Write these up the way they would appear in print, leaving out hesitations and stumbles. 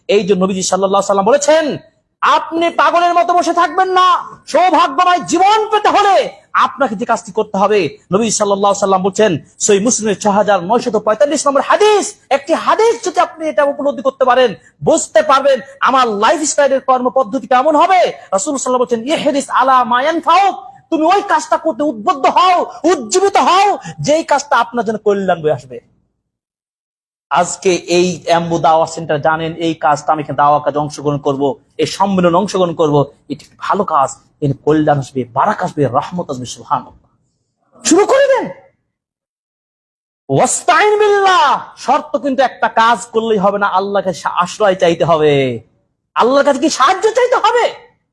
এই জন্য নবীজি সাল্লাল্লাহু আলাইহি সাল্লাম বলেছেন, আপনি পাগলের মতো বসে থাকবেন না। সৌভাগ্যময় জীবন পেতে হলে আপনাকে যে কাজটি করতে হবে, নবী সাল্লাল্লাহু আলাইহি সাল্লাম বলছেন সহিহ মুসলিমের 6945 নম্বর হাদিস, একটি হাদিস যদি আপনি এটা উপলব্ধি করতে পারেন, বুঝতে পারবেন আমার লাইফস্টাইলের কর্মপদ্ধতি কেমন হবে। রাসূলুল্লাহ সাল্লাল্লাহু আলাইহি ওয়াসাল্লাম বলছেন, ইহরিস আলা মা ইয়ানফাউক, তুমি ওই কাজটা করতে উদ্বুদ্ধ হও, উজ্জীবিত হও যেই কাজটা আপনার জন্য কল্যাণ বয়ে আসবে। আজকে এই এম্বু দাওয়া সেন্টার জানেন এই কাজটা, আমি দাওয়া কাজে অংশগ্রহণ করব, এই সম্মেলনে অংশগ্রহণ করব, এটি ভালো কাজ, এর কল্যাণ আসবে, বারাক আসবে, রহমত আসবে। সুবহানাল্লাহ, শুরু করে দেন। ওয়াস্তাইন বিল্লাহ, শর্ত কিন্তু একটা, কাজ করলেই হবে না, আল্লাহকে আশ্রয় চাইতে হবে, আল্লাহর কাছে কি সাহায্য চাইতে হবে।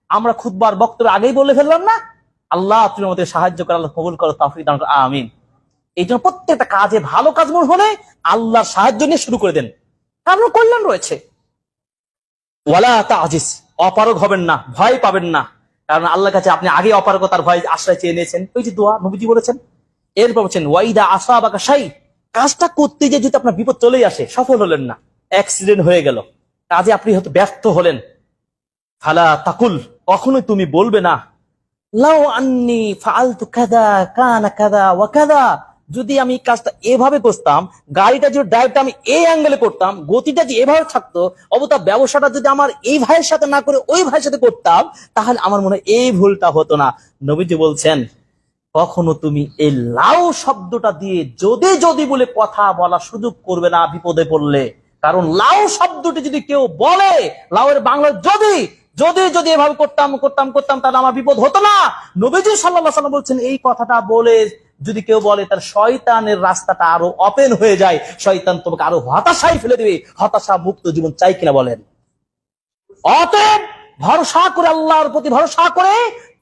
আমরা খুতবার বক্তব্যে আগেই বলে ফেললাম না, আল্লাহ তুমি আমাদের সাহায্য করো, আল্লাহ কবুল করো, তৌফিক দান করো, আমিন। এই জন্য প্রত্যেকটা কাজে, ভালো কাজ মনে হলে আল্লাহর সাহায্য নিয়ে শুরু করে দেন, কারণ কল্যাণ রয়েছে। ওয়ালা তাজিস, অপারগ হবেন না, ভয় পাবেন না, কারণ আল্লাহর কাছে আপনি আগে অপারগতার ভয় আশ্রয় চেয়ে নিয়েছেন, ওই যে দোয়া নবীজি বলেছেন। এরপর বলছেন ওয়াইদা আসাবাকা শাই, কাজটা করতে যে যদি আপনার বিপদ চলেই আসে, সফল হলেন না, অ্যাক্সিডেন্ট হয়ে গেল, কাজে আপনি হয়তো ব্যর্থ হলেন, ফালা তাকুল, কখনোই তুমি বলবে না লাউ আন্নি ফাআলতু কাযা কানা কাযা ওয়া কাযা, যদি আমি কাজটা এভাবে করতাম, গাড়িটা যদি ড্রাইভটা আমি এই অ্যাঙ্গেলে করতাম, গতিটা যদি এভাবে থাকতো, অবতা ব্যবসাটা যদি আমার এই ভাইয়ের সাথে না করে ওই ভাইয়ের সাথে করতাম, তাহলে আমার মনে হয় এই ভুলটা হতো না। নবীজি বলছেন কখনো তুমি এই লাউ শব্দটা দিয়ে যদি যদি বলে কথা বলার সুযোগ করবে না বিপদে পড়লে, কারণ লাউ শব্দটি যদি কেউ বলে, লাউয়ের বাংলা যদি যদি যদি এভাবে করতাম করতাম করতাম তাহলে আমার বিপদ হতো না। নবীজি সাল্লাল্লাহু আলাইহি ওয়াসাল্লাম বলছেন এই কথাটা বলে যদি কেউ বলে, তার শয়তানের রাস্তাটা আরো ওপেন হয়ে যায়, শয়তান তোমাকে আরো হতাশায় ফেলে দিবে। হতাশা মুক্ত জীবন চাই কিনা বলেন? অতএব ভরসা করে, আল্লাহর প্রতি ভরসা করে,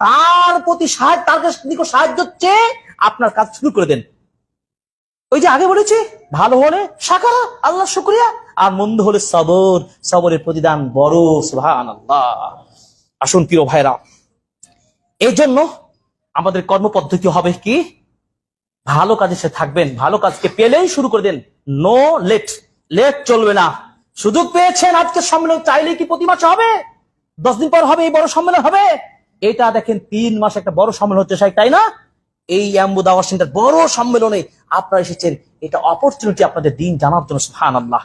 তার প্রতি সাহায্য, তার নিকট সাহায্য চেয়ে আপনার কাজ শুরু করে দেন। ওই যে আগে বলেছি, ভালো হলে শাকরা, আল্লাহ শুকরিয়া, আর মন্দ হলে সবর, সবরের প্রতিদান বড়। সুবহানাল্লাহ। আসুন প্রিয় ভাইরা, এই জন্য আমাদের কর্মপদ্ধতি হবে কি, ভালো কাজের সাথে থাকবেন, ভালো কাজকে পেলেই শুরু করে দেন, নো লেট, লেট চলবে না। সুযোগ পেয়েছেন আজকে সম্মেলন, চাইলে কি প্রতি মাসে হবে? 10 দিন পর হবে এই বড় সম্মেলন হবে? এটা দেখেন 3 মাস একটা বড় সম্মেলন হচ্ছে, তাই না? এই এম্বু দাওয়া সেন্টার বড় সম্মেলনে আপনারা এসেছেন, এটা অপরচুনিটি আপনাদের দিন জানার জন্য। সুবহানাল্লাহ।